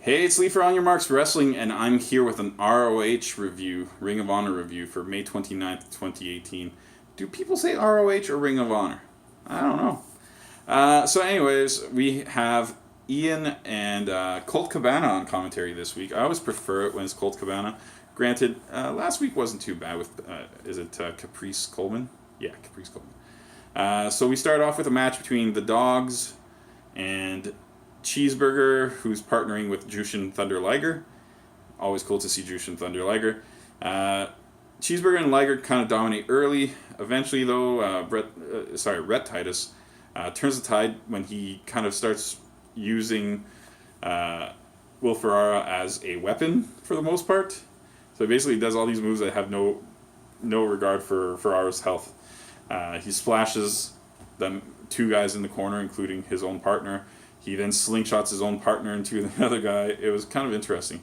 Hey, it's Lee for On Your Marks Wrestling, and I'm here with an ROH review, Ring of Honor review for May 29th, 2018. Do people say ROH or Ring of Honor? I don't know. Anyways, we have Ian and Colt Cabana on commentary this week. I always prefer it when it's Colt Cabana. Granted, last week wasn't too bad with, Caprice Coleman? Yeah, Caprice Coleman. So we start off with a match between the Dogs and Cheeseburger, who's partnering with Jushin Thunder Liger. Always cool to see Jushin Thunder Liger. Cheeseburger and Liger kind of dominate early. Eventually, though, Rhett Titus turns the tide when he kind of starts using Will Ferrara as a weapon for the most part. So he basically does all these moves that have no regard for Ferrara's health. He splashes the two guys in the corner, including his own partner. He then slingshots his own partner into the other guy. It was kind of interesting.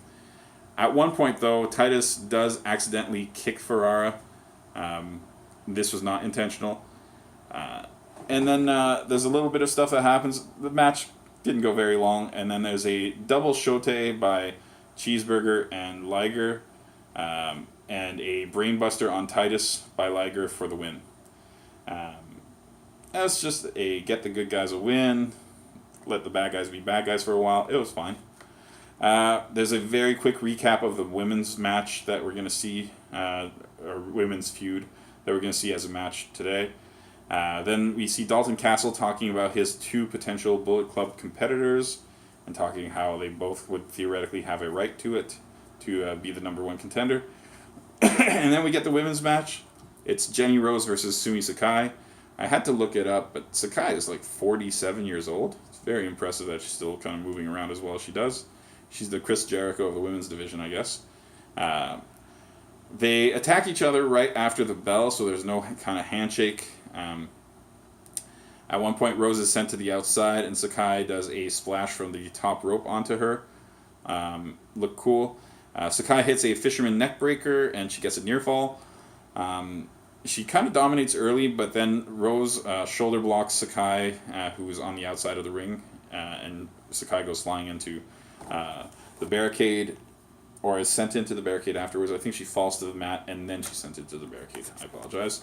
At one point, though, Titus does accidentally kick Ferrara. This was not intentional. And then there's a little bit of stuff that happens. The match didn't go very long. And then there's a double shote by Cheeseburger and Liger. And a brainbuster on Titus by Liger for the win. That's just a get the good guys a win. Let the bad guys be bad guys for a while. It was fine. There's a very quick recap of the women's match that we're going to see, or women's feud that we're going to see as a match today. Then we see Dalton Castle talking about his two potential Bullet Club competitors and talking how they both would theoretically have a right to it, to be the number one contender. And then we get the women's match. It's Jenny Rose versus Sumi Sakai. I had to look it up, but Sakai is like 47 years old. It's very impressive that she's still kind of moving around as well as she does. She's the Chris Jericho of the women's division, I guess. They attack each other right after the bell, so there's no kind of handshake. At one point, Rose is sent to the outside, and Sakai does a splash from the top rope onto her. Look cool. Sakai hits a fisherman neckbreaker, and she gets a near fall. She kind of dominates early, but then Rose shoulder blocks Sakai, who is on the outside of the ring, and Sakai goes flying into the barricade, or is sent into the barricade afterwards. I think she falls to the mat, and then she's sent into the barricade. I apologize.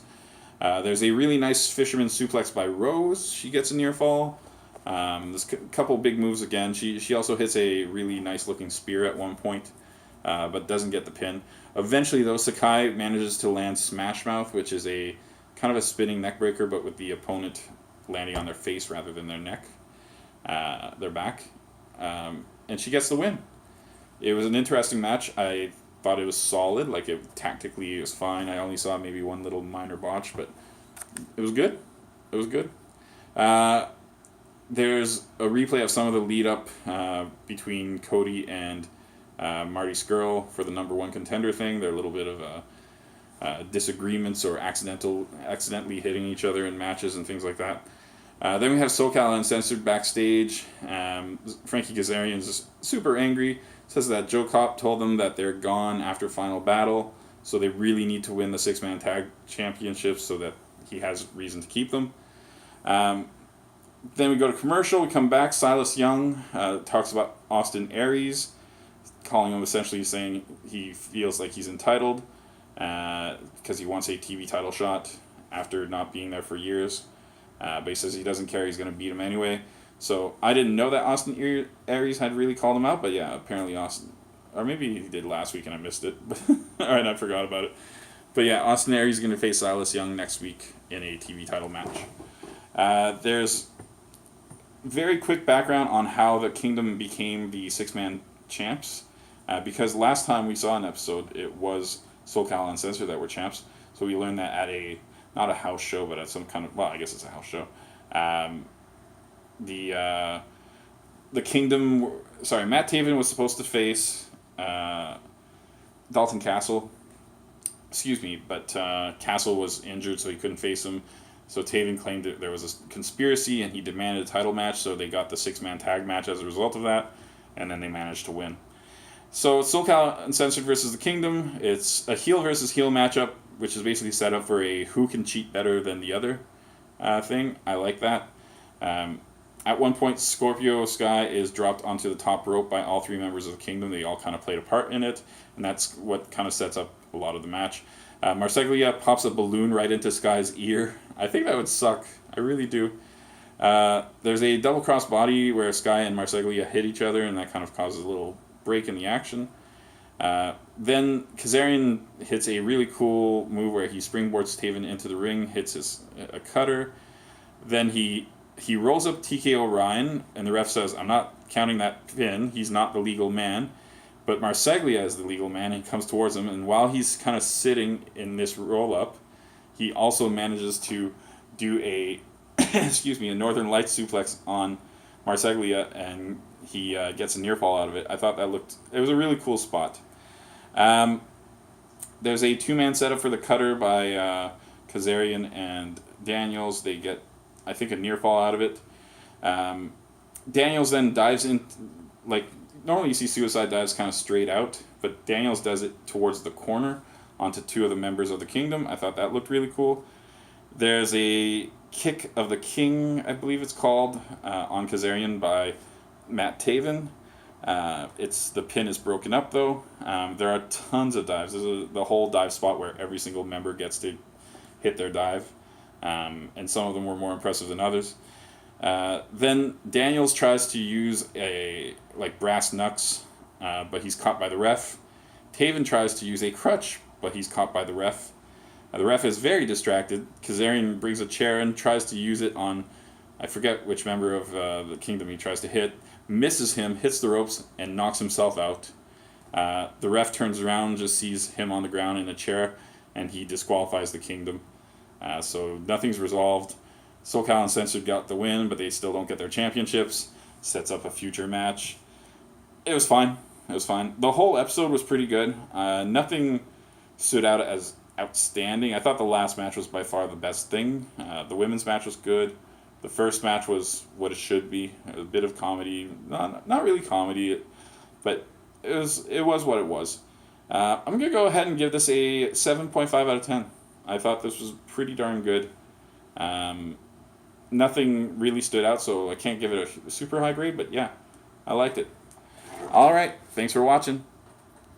There's a really nice fisherman suplex by Rose. She gets a near fall. There's a couple big moves again. She also hits a really nice looking spear at one point, but doesn't get the pin. Eventually, though, Sakai manages to land Smash Mouth, which is a kind of a spinning neck breaker, but with the opponent landing on their face rather than their neck, their back. And she gets the win. It was an interesting match. I thought it was solid. Tactically, it was fine. I only saw maybe one little minor botch, but it was good. It was good. There's a replay of some of the lead-up between Cody and Marty Scurll for the number one contender thing. There are a little bit of disagreements or accidentally hitting each other in matches and things like that. Then we have SoCal Uncensored backstage. Frankie Kazarian's just super angry. Says that Joe Kopp told them that they're gone after Final Battle, so they really need to win the six-man tag championships so that he has reason to keep them. Then we go to commercial. We come back. Silas Young talks about Austin Aries, calling him essentially saying he feels like he's entitled because he wants a TV title shot after not being there for years. But he says he doesn't care, he's going to beat him anyway. So I didn't know that Austin Aries had really called him out, but yeah, apparently Austin, or maybe he did last week and I missed it, and I forgot about it. But yeah, Austin Aries is going to face Silas Young next week in a TV title match. There's very quick background on how the Kingdom became the six-man champs. Because last time we saw an episode, it was SoCal Uncensored that were champs. So we learned that at not a house show, but at some kind of, well, I guess it's a house show. The Kingdom, Matt Taven was supposed to face Dalton Castle. But Castle was injured, so he couldn't face him. So Taven claimed that there was a conspiracy, and he demanded a title match, so they got the six-man tag match as a result of that, and then they managed to win. So SoCal Uncensored versus the Kingdom. It's a heel versus heel matchup, which is basically set up for a who can cheat better than the other thing. I like that. At one point, Scorpio Sky is dropped onto the top rope by all three members of the Kingdom. They all kind of played a part in it, and that's what kind of sets up a lot of the match. Marseglia pops a balloon right into Sky's ear. I think that would suck. I really do. There's a double cross body where Sky and Marseglia hit each other, and that kind of causes a little break in the action. Then Kazarian hits a really cool move where he springboards Taven into the ring, hits a cutter. Then he rolls up TKO Ryan, and the ref says, "I'm not counting that pin. He's not the legal man." But Marseglia is the legal man, and he comes towards him, and while he's kind of sitting in this roll-up, he also manages to do a a Northern Lights suplex on Marseglia, and he gets a near fall out of it. I thought it was a really cool spot. There's a two-man setup for the cutter by Kazarian and Daniels. They get, I think, a near fall out of it. Daniels then dives in, normally you see suicide dives kind of straight out, but Daniels does it towards the corner onto two of the members of the Kingdom. I thought that looked really cool. There's a kick of the King, I believe it's called, on Kazarian by Matt Taven. The pin is broken up though. There are tons of dives. There's the whole dive spot where every single member gets to hit their dive, and some of them were more impressive than others. Then Daniels tries to use a brass knucks, but he's caught by the ref. Taven tries to use a crutch, but he's caught by the ref. The ref is very distracted. Kazarian brings a chair and tries to use it on, I forget which member of the Kingdom he tries to hit, misses him, hits the ropes, and knocks himself out. The ref turns around, just sees him on the ground in a chair, and he disqualifies the Kingdom. So nothing's resolved. SoCal Uncensored got the win, but they still don't get their championships. Sets up a future match. It was fine. The whole episode was pretty good. Nothing stood out as outstanding. I thought the last match was by far the best thing. The women's match was good. The first match was what it should be. A bit of comedy. Not really comedy, but it was what it was. I'm going to go ahead and give this a 7.5 out of 10. I thought this was pretty darn good. Nothing really stood out, so I can't give it a super high grade, but yeah, I liked it. All right, thanks for watching.